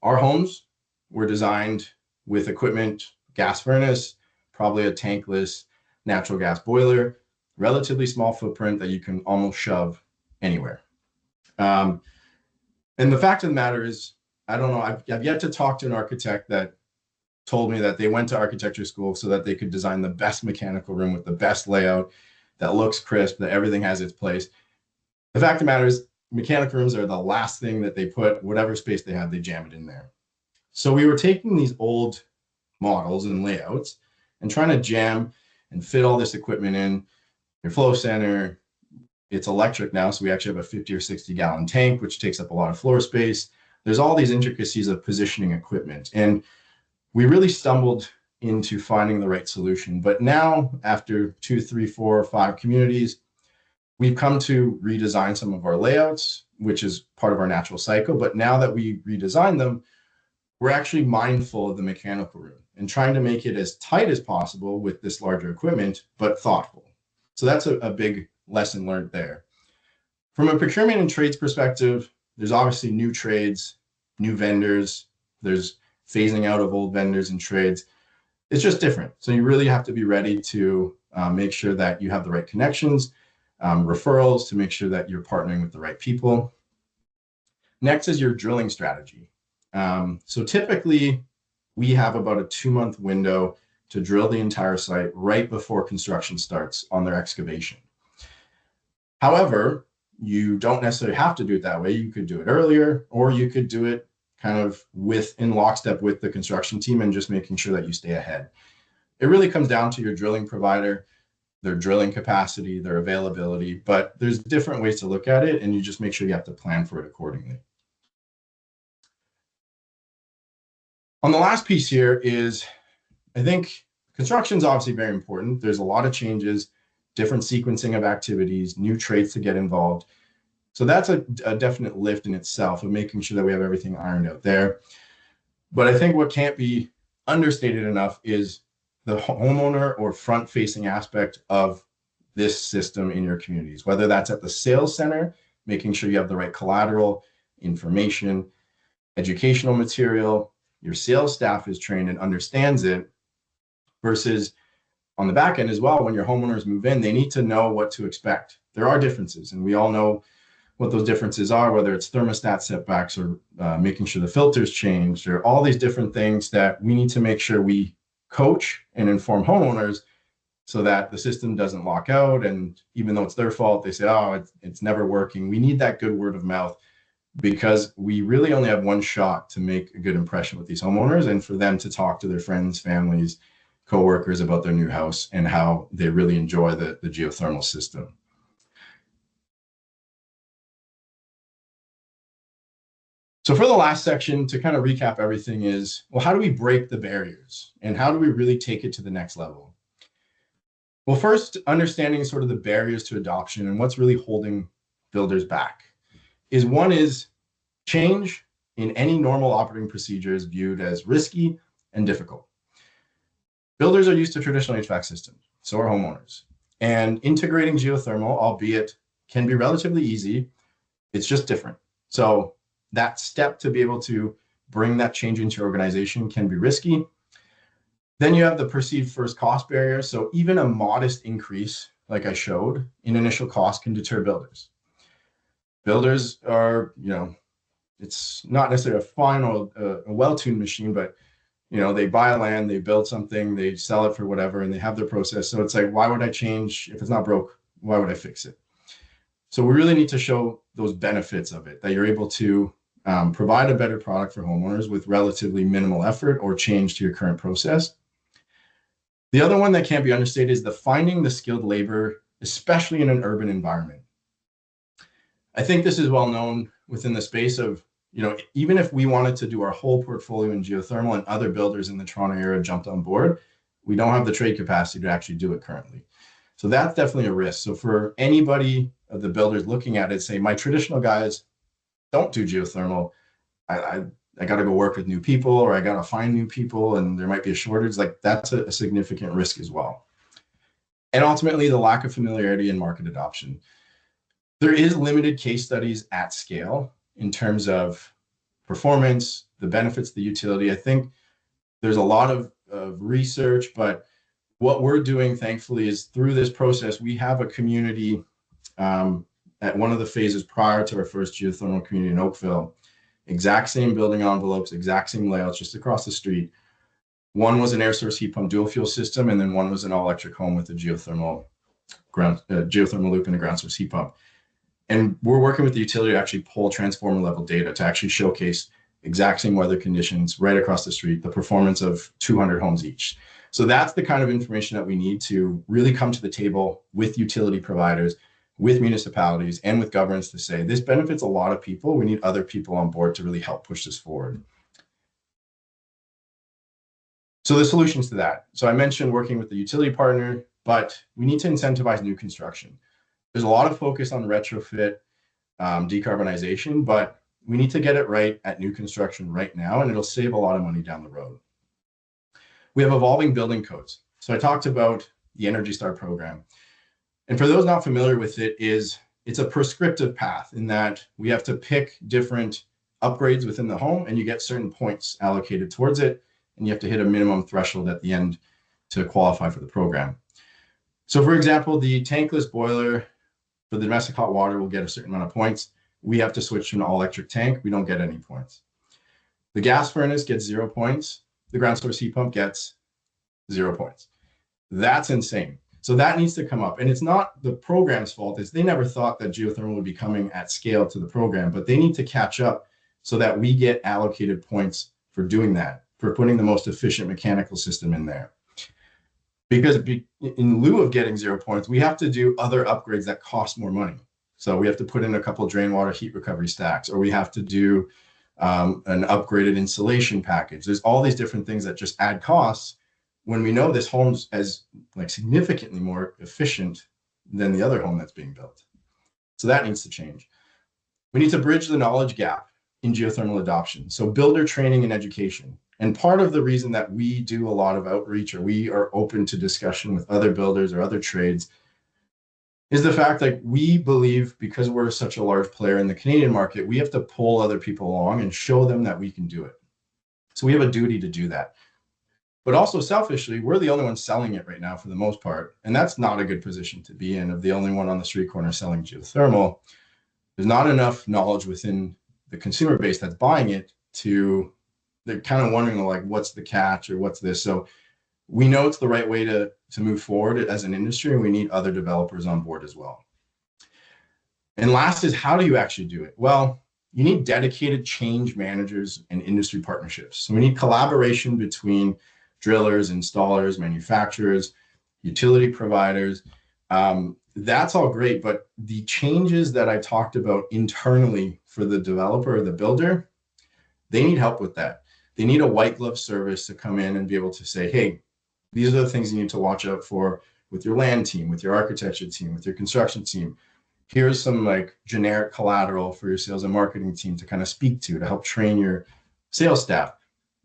our homes were designed with equipment, gas furnace, probably a tankless natural gas boiler, relatively small footprint that you can almost shove anywhere. And the fact of the matter is, I don't know, I've yet to talk to an architect that told me that they went to architecture school so that they could design the best mechanical room with the best layout that looks crisp, that everything has its place. The fact of the matter is, mechanical rooms are the last thing that they put, whatever space they have, they jam it in there. So we were taking these old models and layouts and trying to jam and fit all this equipment in. Your flow center, it's electric now, so we actually have a 50 or 60 gallon tank, which takes up a lot of floor space. There's all these intricacies of positioning equipment, and we really stumbled into finding the right solution. But now, after 2, 3, 4, 5 communities, we've come to redesign some of our layouts, which is part of our natural cycle. But now that we redesign them, we're actually mindful of the mechanical room and trying to make it as tight as possible with this larger equipment, but thoughtful. So that's a big lesson learned there. From a procurement and trades perspective, there's obviously new trades, new vendors, there's phasing out of old vendors and trades. It's just different. So you really have to be ready to make sure that you have the right connections, referrals, to make sure that you're partnering with the right people. Next is your drilling strategy. So typically we have about a 2-month window to drill the entire site right before construction starts on their excavation. However, you don't necessarily have to do it that way. You could do it earlier, or you could do it kind of in lockstep with the construction team and just making sure that you stay ahead. It really comes down to your drilling provider. their drilling capacity, their availability, but there's different ways to look at it, and you just make sure you have to plan for it accordingly. On the last piece here is, I think construction is obviously very important. There's a lot of changes, different sequencing of activities, new trades to get involved. So that's a definite lift in itself of making sure that we have everything ironed out there. But I think what can't be understated enough is the homeowner or front-facing aspect of this system in your communities, whether that's at the sales center, making sure you have the right collateral, information, educational material, your sales staff is trained and understands it, versus on the back end as well, when your homeowners move in, they need to know what to expect. There are differences, and we all know what those differences are, whether it's thermostat setbacks or making sure the filters changed, or all these different things that we need to make sure we coach and inform homeowners so that the system doesn't lock out. And even though it's their fault, they say, oh, it's never working. We need that good word of mouth, because we really only have one shot to make a good impression with these homeowners and for them to talk to their friends, families, coworkers about their new house and how they really enjoy the geothermal system. So for the last section, to kind of recap everything is, well, how do we break the barriers and how do we really take it to the next level? Well, first, understanding sort of the barriers to adoption and what's really holding builders back is, one is change in any normal operating procedure is viewed as risky and difficult. Builders are used to traditional HVAC systems, so are homeowners. And integrating geothermal, albeit can be relatively easy, it's just different. So that step to be able to bring that change into your organization can be risky. Then you have the perceived first cost barrier. So even a modest increase, like I showed, in initial cost can deter builders. Builders are, it's not necessarily a fine or a well-tuned machine, but they buy land, they build something, they sell it for whatever, and they have their process. So it's like, why would I change if it's not broke? Why would I fix it? So we really need to show those benefits of it, that you're able to provide a better product for homeowners with relatively minimal effort or change to your current process. The other one that can't be understated is finding the skilled labor, especially in an urban environment. I think this is well known within the space of, even if we wanted to do our whole portfolio in geothermal and other builders in the Toronto area jumped on board, we don't have the trade capacity to actually do it currently. So that's definitely a risk. So for anybody of the builders looking at it, say, my traditional guys don't do geothermal, I got to go work with new people, or I got to find new people, and there might be a shortage. Like, that's a significant risk as well. And ultimately, the lack of familiarity and market adoption. There is limited case studies at scale in terms of performance, the benefits, the utility. I think there's a lot of research, but what we're doing, thankfully, is through this process, we have a community at one of the phases prior to our first geothermal community in Oakville. Exact same building envelopes, exact same layouts, just across the street. One was an air source heat pump dual fuel system, and then one was an all-electric home with a geothermal loop and a ground source heat pump. And we're working with the utility to actually pull transformer level data to actually showcase exact same weather conditions right across the street, the performance of 200 homes each. So that's the kind of information that we need to really come to the table with utility providers, with municipalities, and with governments to say, this benefits a lot of people. We need other people on board to really help push this forward. So the solutions to that. So I mentioned working with the utility partner, but we need to incentivize new construction. There's a lot of focus on retrofit, decarbonization, but we need to get it right at new construction right now, and it'll save a lot of money down the road. We have evolving building codes. So I talked about the Energy Star program. And for those not familiar with it, it's a prescriptive path in that we have to pick different upgrades within the home, and you get certain points allocated towards it, and you have to hit a minimum threshold at the end to qualify for the program. So for example, the tankless boiler for the domestic hot water will get a certain amount of points. We have to switch to an all-electric tank. We don't get any points. The gas furnace gets 0 points. The ground source heat pump gets 0 points. That's insane. So that needs to come up. And it's not the program's fault. It's they never thought that geothermal would be coming at scale to the program, but they need to catch up so that we get allocated points for doing that, for putting the most efficient mechanical system in there. because in lieu of getting 0 points, we have to do other upgrades that cost more money. So we have to put in a couple drain water heat recovery stacks, or we have to do an upgraded insulation package. There's all these different things that just add costs when we know this home's as like significantly more efficient than the other home that's being built. So that needs to change. We need to bridge the knowledge gap in geothermal adoption. So builder training and education. And part of the reason that we do a lot of outreach, or we are open to discussion with other builders or other trades, is the fact that we believe, because we're such a large player in the Canadian market, we have to pull other people along and show them that we can do it. So we have a duty to do that. But also selfishly, we're the only ones selling it right now for the most part. And that's not a good position to be in, of the only one on the street corner selling geothermal. There's not enough knowledge within the consumer base that's buying it they're kind of wondering like, what's the catch or what's this? So we know it's the right way to move forward as an industry, and we need other developers on board as well. And last is, how do you actually do it? Well, you need dedicated change managers and industry partnerships. So we need collaboration between drillers, installers, manufacturers, utility providers. That's all great, but the changes that I talked about internally for the developer or the builder, they need help with that. They need a white glove service to come in and be able to say, hey, these are the things you need to watch out for with your land team, with your architecture team, with your construction team. Here's some like generic collateral for your sales and marketing team to kind of speak to help train your sales staff.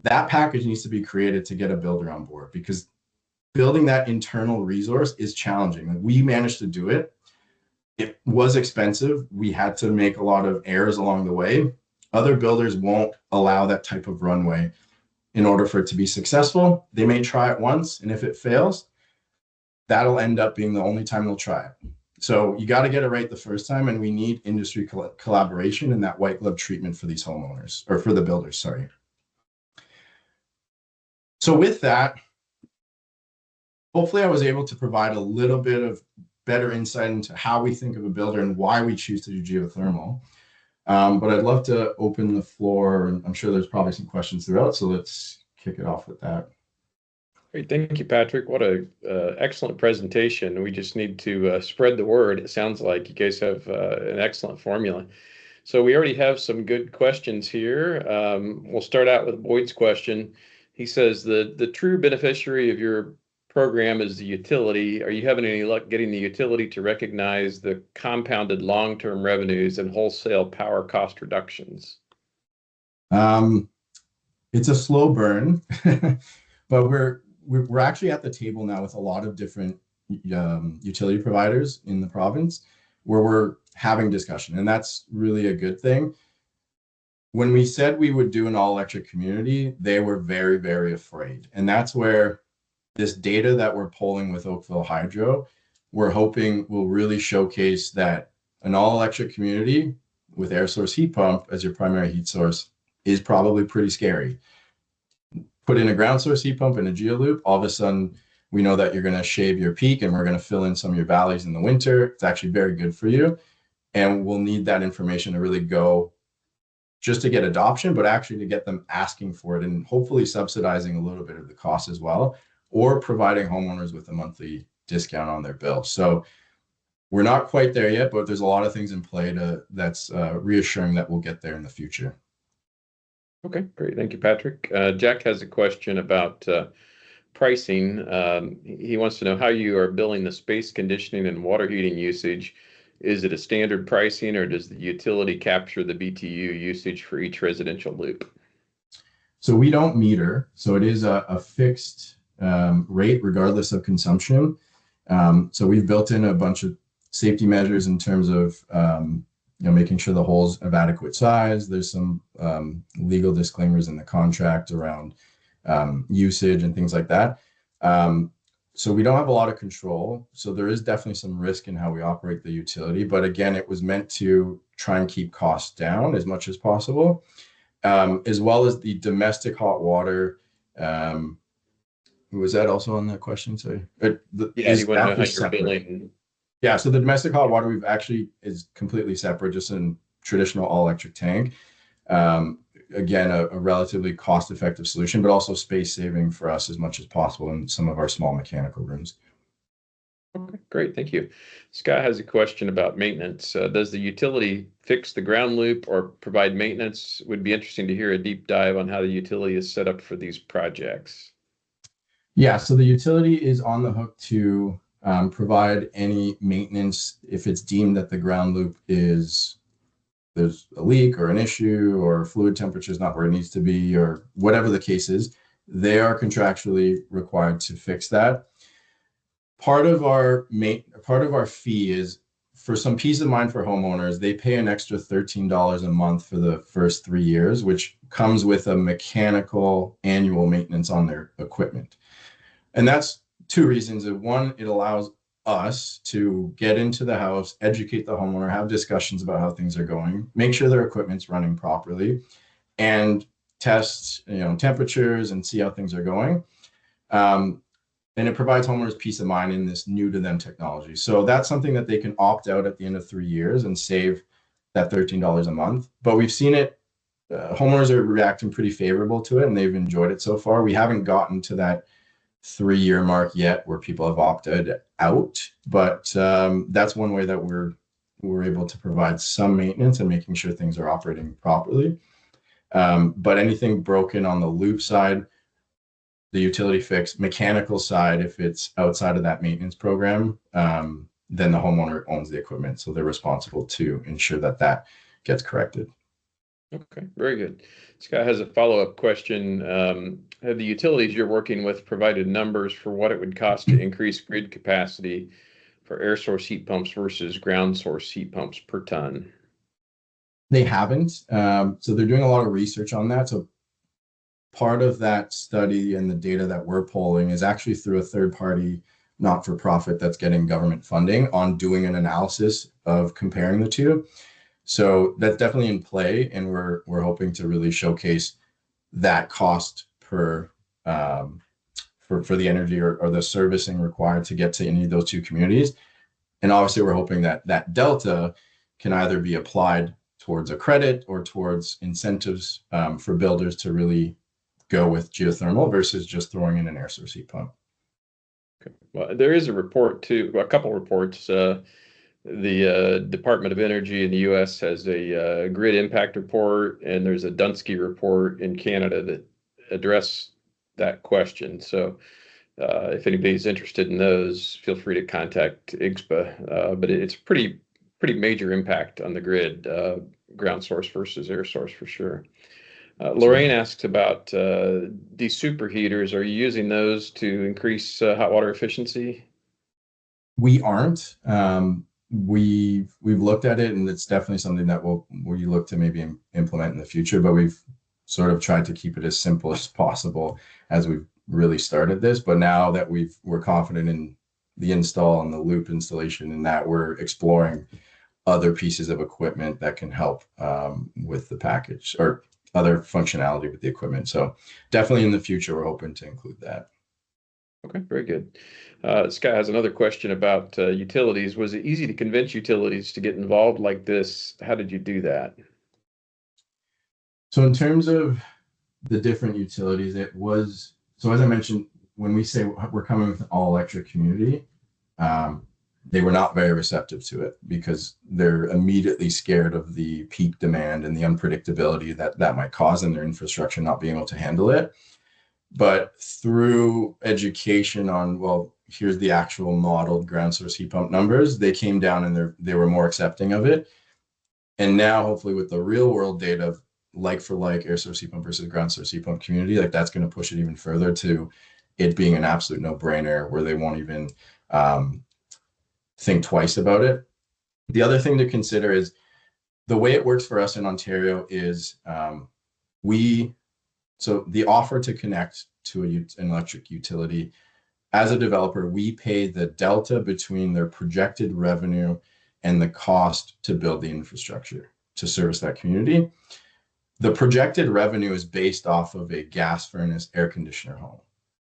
That package needs to be created to get a builder on board, because building that internal resource is challenging. Like, we managed to do it. It was expensive. We had to make a lot of errors along the way. Other builders won't allow that type of runway in order for it to be successful. They may try it once, and if it fails, that'll end up being the only time they'll try it. So you got to get it right the first time, and we need industry collaboration and that white glove treatment for these homeowners, or for the builders, sorry. So with that, hopefully I was able to provide a little bit of better insight into how we think of a builder and why we choose to do geothermal. But I'd love to open the floor, and I'm sure there's probably some questions throughout, so let's kick it off with that. Great, thank you, Patrick. What a excellent presentation. We just need to spread the word. It sounds like you guys have an excellent formula. So we already have some good questions here. We'll start out with Boyd's question. He says, the true beneficiary of your program is the utility. Are you having any luck getting the utility to recognize the compounded long-term revenues and wholesale power cost reductions? It's a slow burn, but we're actually at the table now with a lot of different utility providers in the province where we're having discussion, and that's really a good thing. When we said we would do an all-electric community, they were very, very afraid, and that's where this data that we're pulling with Oakville Hydro, we're hoping will really showcase that an all-electric community with air source heat pump as your primary heat source is probably pretty scary. Put in a ground source heat pump and a geoloop, all of a sudden we know that you're going to shave your peak, and we're going to fill in some of your valleys in the winter. It's actually very good for you, and we'll need that information to really go just to get adoption, but actually to get them asking for it, and hopefully subsidizing a little bit of the cost as well, or providing homeowners with a monthly discount on their bill. So we're not quite there yet, but there's a lot of things in play that's reassuring that we'll get there in the future. Okay, great. Thank you, Patrick. Jack has a question about pricing. He wants to know how you are billing the space conditioning and water heating usage. Is it a standard pricing, or does the utility capture the BTU usage for each residential loop? So we don't meter. So it is a fixed rate regardless of consumption. So we've built in a bunch of safety measures in terms of making sure the hole's of adequate size. There's some legal disclaimers in the contract around usage and things like that. So we don't have a lot of control. So there is definitely some risk in how we operate the utility. But again, it was meant to try and keep costs down as much as possible, as well as the domestic hot water. Was that also on the question? Sorry. Yeah, you want to know how you're billing. Yeah, so the domestic hot water is completely separate, just in traditional all-electric tank. again, a relatively cost-effective solution, but also space saving for us as much as possible in some of our small mechanical rooms. Okay, great, thank you. Scott has a question about maintenance. Does the utility fix the ground loop or provide maintenance? Would be interesting to hear a deep dive on how the utility is set up for these projects. Yeah, so the utility is on the hook to provide any maintenance if it's deemed that the ground loop is there's a leak or an issue or fluid temperature is not where it needs to be or whatever the case is. They are contractually required to fix that. Part of our fee is for some peace of mind for homeowners. They pay an extra $13 a month for the first 3 years, which comes with a mechanical annual maintenance on their equipment. And that's two reasons. One, it allows us to get into the house, educate the homeowner, have discussions about how things are going, make sure their equipment's running properly, and test temperatures and see how things are going. And it provides homeowners peace of mind in this new to them technology. So that's something that they can opt out at the end of 3 years and save that $13 a month. But we've seen it, homeowners are reacting pretty favorable to it and they've enjoyed it so far. We haven't gotten to that 3-year mark yet where people have opted out, but that's one way that we're able to provide some maintenance and making sure things are operating properly. But anything broken on the loop side, the utility fix. Mechanical side, if it's outside of that maintenance program, then the homeowner owns the equipment, so they're responsible to ensure that that gets corrected. Okay, very good. Scott has a follow-up question. Have the utilities you're working with provided numbers for what it would cost to increase grid capacity for air source heat pumps versus ground source heat pumps per ton? They haven't. So they're doing a lot of research on that. So part of that study and the data that we're polling is actually through a third-party not-for-profit that's getting government funding on doing an analysis of comparing the two. So that's definitely in play, and we're hoping to really showcase that cost per for the energy or the servicing required to get to any of those two communities. And obviously, we're hoping that that delta can either be applied towards a credit or towards incentives for builders to really go with geothermal versus just throwing in an air source heat pump. Okay. Well, there is a report too, a couple reports. The Department of Energy in the U.S. has a grid impact report, and there's a Dunsky report in Canada that address that question. So if anybody's interested in those, feel free to contact IGSHPA. But it's pretty major impact on the grid, ground source versus air source for sure. Lorraine asks about desuperheaters. Are you using those to increase hot water efficiency? We aren't. We've looked at it, and it's definitely something that we look to maybe implement in the future. But we've sort of tried to keep it as simple as possible as we've really started this. But now that we're confident in the install and the loop installation, and that we're exploring other pieces of equipment that can help with the package or other functionality with the equipment. So definitely in the future, we're hoping to include that. Okay, very good. Scott has another question about utilities. Was it easy to convince utilities to get involved like this? How did you do that? So in terms of the different utilities, it was, so as I mentioned, when we say we're coming with an all-electric community, they were not very receptive to it because they're immediately scared of the peak demand and the unpredictability that might cause in their infrastructure not being able to handle it. But through education on, well, here's the actual modeled ground source heat pump numbers, they came down and they were more accepting of it. And now, hopefully, with the real world data of like for like air source heat pump versus ground source heat pump community, like that's going to push it even further to it being an absolute no-brainer where they won't even think twice about it. The other thing to consider is the way it works for us in Ontario is so the offer to connect to an electric utility, as a developer, we pay the delta between their projected revenue and the cost to build the infrastructure to service that community. The projected revenue is based off of a gas furnace air conditioner home.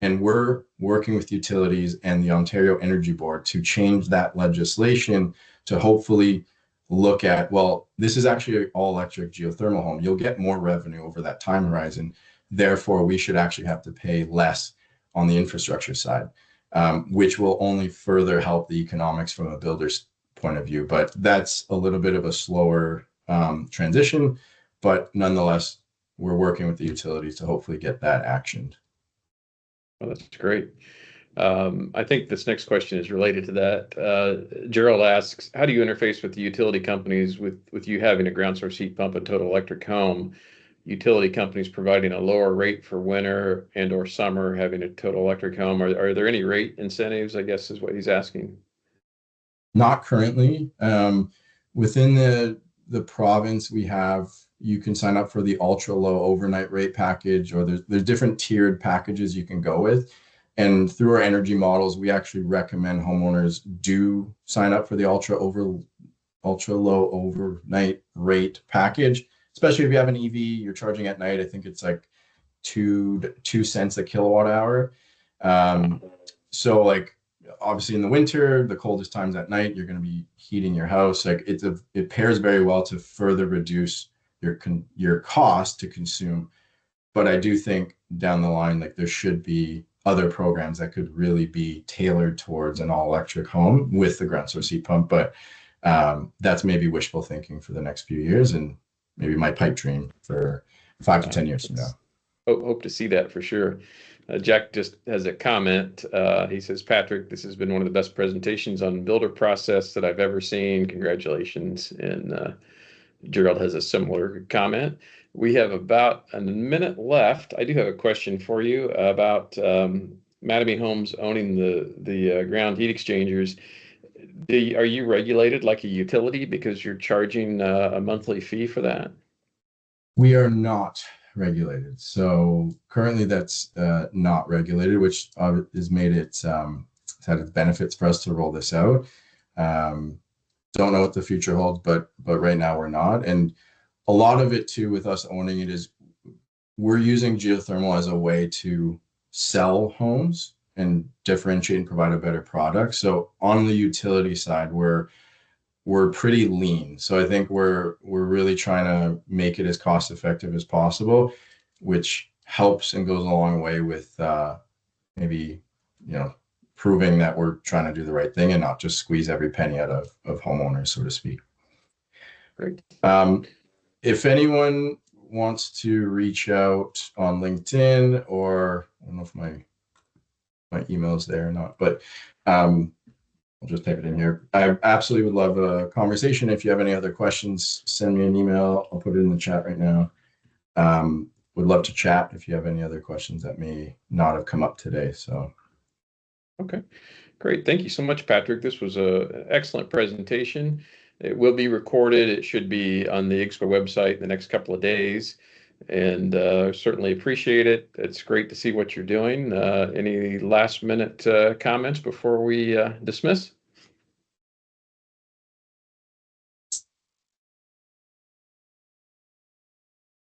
And we're working with utilities and the Ontario Energy Board to change that legislation to hopefully look at, well, this is actually an all-electric geothermal home. You'll get more revenue over that time horizon. Therefore, we should actually have to pay less on the infrastructure side, which will only further help the economics from a builder's point of view. But that's a little bit of a slower transition. But nonetheless, we're working with the utilities to hopefully get that actioned. Well, that's great. I think this next question is related to that. Gerald asks, how do you interface with the utility companies with you having a ground source heat pump and total electric home? Utility companies providing a lower rate for winter and or summer, having a total electric home. Are there any rate incentives, I guess is what he's asking? Not currently. Within the province, you can sign up for the ultra low overnight rate package, or there's different tiered packages you can go with. And through our energy models, we actually recommend homeowners do sign up for the ultra low overnight rate package, especially if you have an EV, you're charging at night. I think it's like 2 cents a kilowatt hour. So like obviously in the winter, the coldest times at night, you're going to be heating your house. Like it pairs very well to further reduce your cost to consume. But I do think down the line, like there should be other programs that could really be tailored towards an all-electric home with the ground source heat pump. But that's maybe wishful thinking for the next few years, and maybe my pipe dream for 5 to 10 years from now. Hope to see that for sure. Jack just has a comment. He says, Patrick, this has been one of the best presentations on builder process that I've ever seen. Congratulations. And Gerald has a similar comment. We have about a minute left. I do have a question for you about Mattamy Homes owning the ground heat exchangers. Are you regulated like a utility because you're charging a monthly fee for that? We are not regulated. So currently that's not regulated, which has made it had its benefits for us to roll this out. Don't know what the future holds, but right now we're not. And a lot of it too, with us owning it, is we're using geothermal as a way to sell homes and differentiate and provide a better product. So on the utility side, we're pretty lean. So I think we're really trying to make it as cost effective as possible, which helps and goes a long way with maybe, proving that we're trying to do the right thing and not just squeeze every penny out of homeowners, so to speak. Great. If anyone wants to reach out on LinkedIn, or I don't know if my email is there or not, but I'll just type it in here. I absolutely would love a conversation. If you have any other questions, send me an email. I'll put it in the chat right now. Would love to chat if you have any other questions that may not have come up today. So. Okay, great. Thank you so much, Patrick. This was an excellent presentation. It will be recorded. It should be on the IGSHPA website in the next couple of days, and certainly appreciate it. It's great to see what you're doing. Any last minute comments before we dismiss?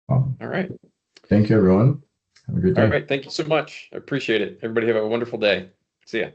All right. Thank you, everyone. Have a good day. All right. Thank you so much. I appreciate it. Everybody have a wonderful day. See ya.